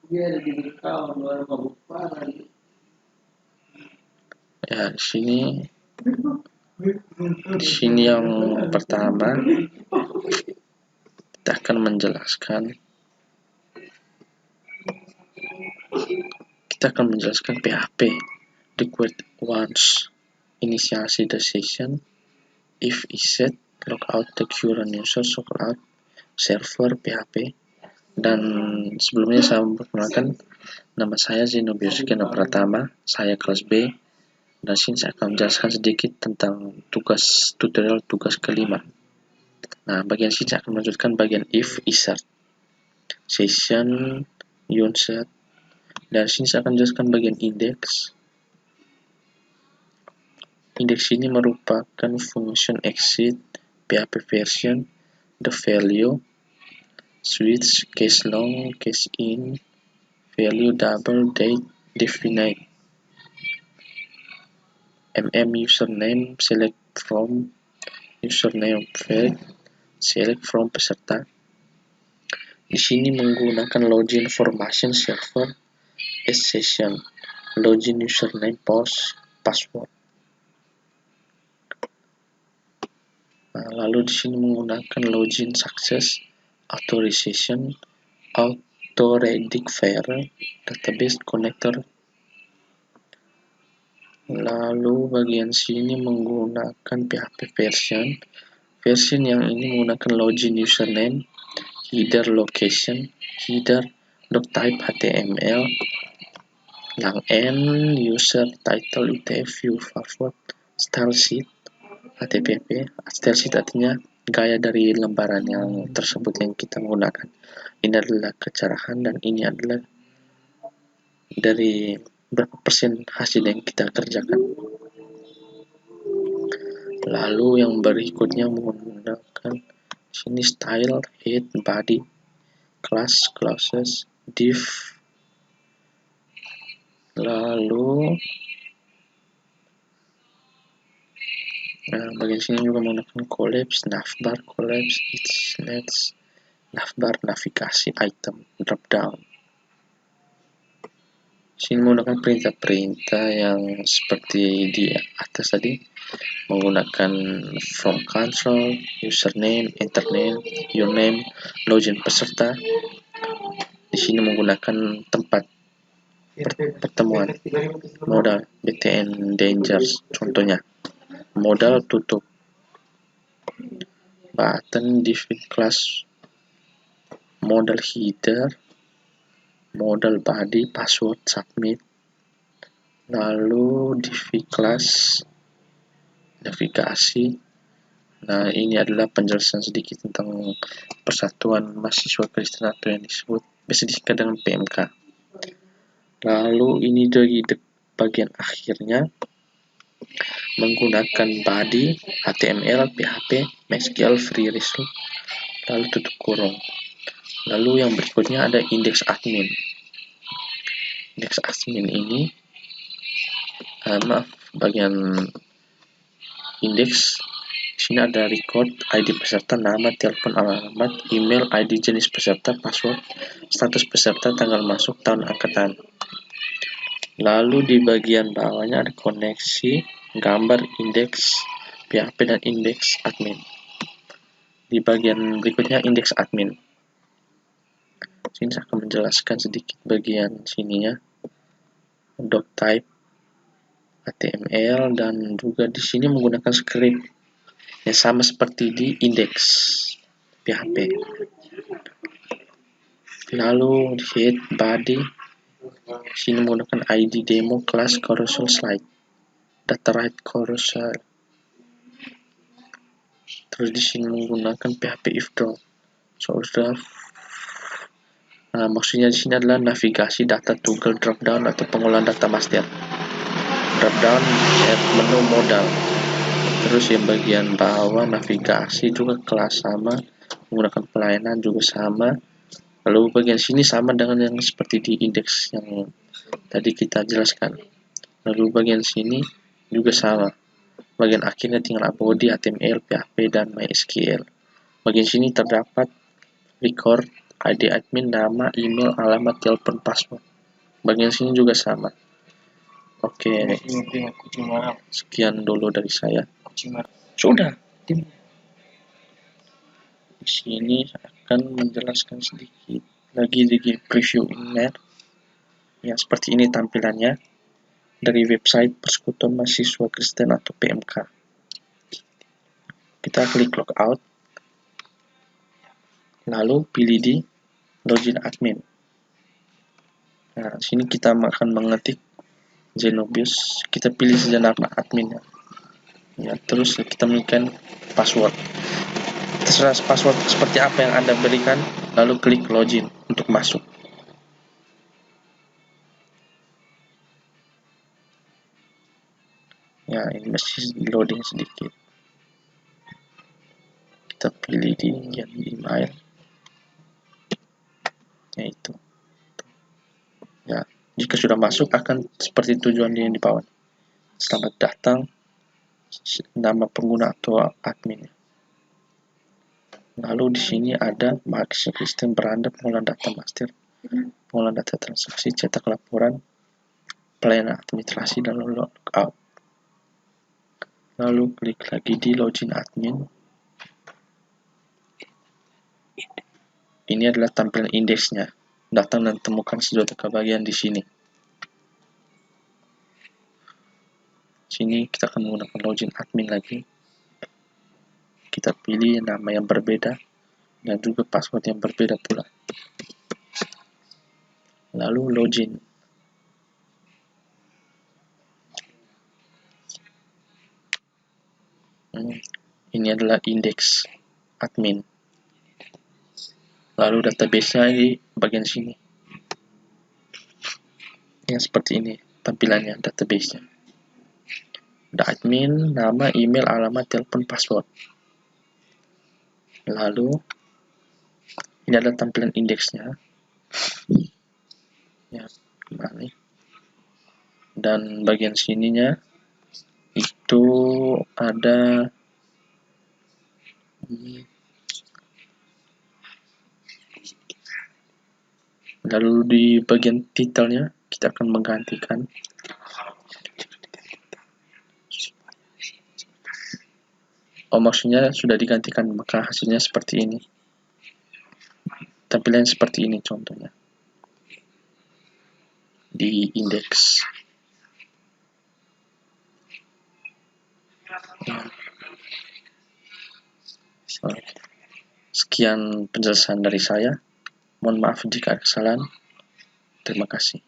Ya, di sini yang pertama kita akan menjelaskan PHP request once initiasi the session if is set logout the current user logout server PHP. Dan sebelumnya saya memperkenalkan, nama saya Zenobia Sukena Pratama, saya kelas B, dan sini saya akan menjelaskan sedikit tentang tutorial tugas kelima. Nah, bagian sini saya akan melanjutkan bagian if, insert, session, unset, dan sini saya akan menjelaskan bagian index. Index ini merupakan function exit, PHP version, the value, switch, case long, case in, value double, date, definite, username, select from, username field, select from peserta. Di sini menggunakan login information server as session, login username, password. Nah, lalu di sini menggunakan login success, authorization, auto-redict database connector. Lalu bagian sini menggunakan PHP version yang ini menggunakan login username, header location, header doctype HTML, lang n, user title UTF view password, style sheet HTTP. Style sheet artinya gaya dari lembaran yang tersebut yang kita menggunakan. Ini adalah kecerahan dan ini adalah dari berapa persen hasil yang kita kerjakan. Lalu yang berikutnya menggunakan sini style, head, body, class, classes, div. Lalu bagian sini juga menggunakan collapse, navbar, collapse, next, navbar, navigasi, item, drop down. Sini menggunakan perintah-perintah yang seperti di atas tadi, menggunakan from control, username, enter name, your name, login peserta. Di sini menggunakan tempat pertemuan, modal, BTN dangers, contohnya modal tutup, button define class, modal header, modal body, password, submit. Lalu define class, navigasi. Nah, ini adalah penjelasan sedikit tentang Persatuan Mahasiswa Kristen atau yang disebut bisa disingkat dengan PMK. Lalu ini dari bagian akhirnya menggunakan body, HTML, PHP, MySQL, free result, lalu tutup kurung. Lalu yang berikutnya ada index admin. Index admin ini bagian index. Di sini ada record, ID peserta, nama, telepon, alamat, email, ID jenis peserta, password, status peserta, tanggal masuk, tahun angkatan. Lalu di bagian bawahnya ada koneksi, gambar, indeks, PHP, dan indeks admin. Di bagian berikutnya indeks admin. Sini saya akan menjelaskan sedikit bagian sininya. Doctype, HTML, dan juga di sini menggunakan script yang sama seperti di indeks PHP. Lalu head, body, sini menggunakan ID demo, class, carousel, slide, data write, carousel. Terus di sini menggunakan PHP if drop. Nah, maksudnya di sini adalah navigasi data toggle drop down atau pengolahan data master. Drop down menu modal. Terus yang bagian bawah navigasi juga kelas sama, menggunakan pelayanan juga sama. Lalu bagian sini sama dengan yang seperti di indeks yang tadi kita jelaskan. Lalu bagian sini juga sama. Bagian akhirnya tinggal body, HTML, PHP, dan MySQL. Bagian sini terdapat record, ID admin, nama, email, alamat, telepon, password. Bagian sini juga sama. Oke, sekian dulu dari saya. Sudah. Di sini akan menjelaskan sedikit lagi di preview email. Ya, seperti ini tampilannya dari website Persekutuan Mahasiswa Kristen atau PMK. Kita klik logout, lalu pilih di login admin. Nah, sini kita akan mengetik Zenobius, kita pilih saja nama adminnya. Ya, terus kita berikan password. Terserah password seperti apa yang Anda berikan, lalu klik login untuk masuk. Ya, ini masih loading sedikit. Kita pilih di email. Yaitu. Ya, jika sudah masuk akan seperti tujuan yang di bawah. Selamat datang, nama pengguna atau admin. Lalu di sini ada mahasiswa Kristen beranda pengolahan data master, pengolahan data transaksi, cetak laporan, pelayanan administrasi, dan logout. Lalu klik lagi di login admin. Ini adalah tampilan indeksnya. Datang dan temukan suatu kebagian di sini. Sini kita akan menggunakan login admin lagi. Kita pilih nama yang berbeda dan juga password yang berbeda pula. Lalu login. Ini adalah indeks admin. Lalu database-nya di bagian sini. Yang seperti ini tampilannya database-nya. Ada admin, nama, email, alamat, telepon, password. Lalu ini adalah tampilan indeksnya. Ya, kembali. Dan bagian sininya itu ada lalu di bagian titelnya kita akan menggantikan maksudnya sudah digantikan, maka hasilnya seperti ini, tampilan seperti ini contohnya di indeks. Sekian penjelasan dari saya. Mohon maaf jika ada kesalahan. Terima kasih.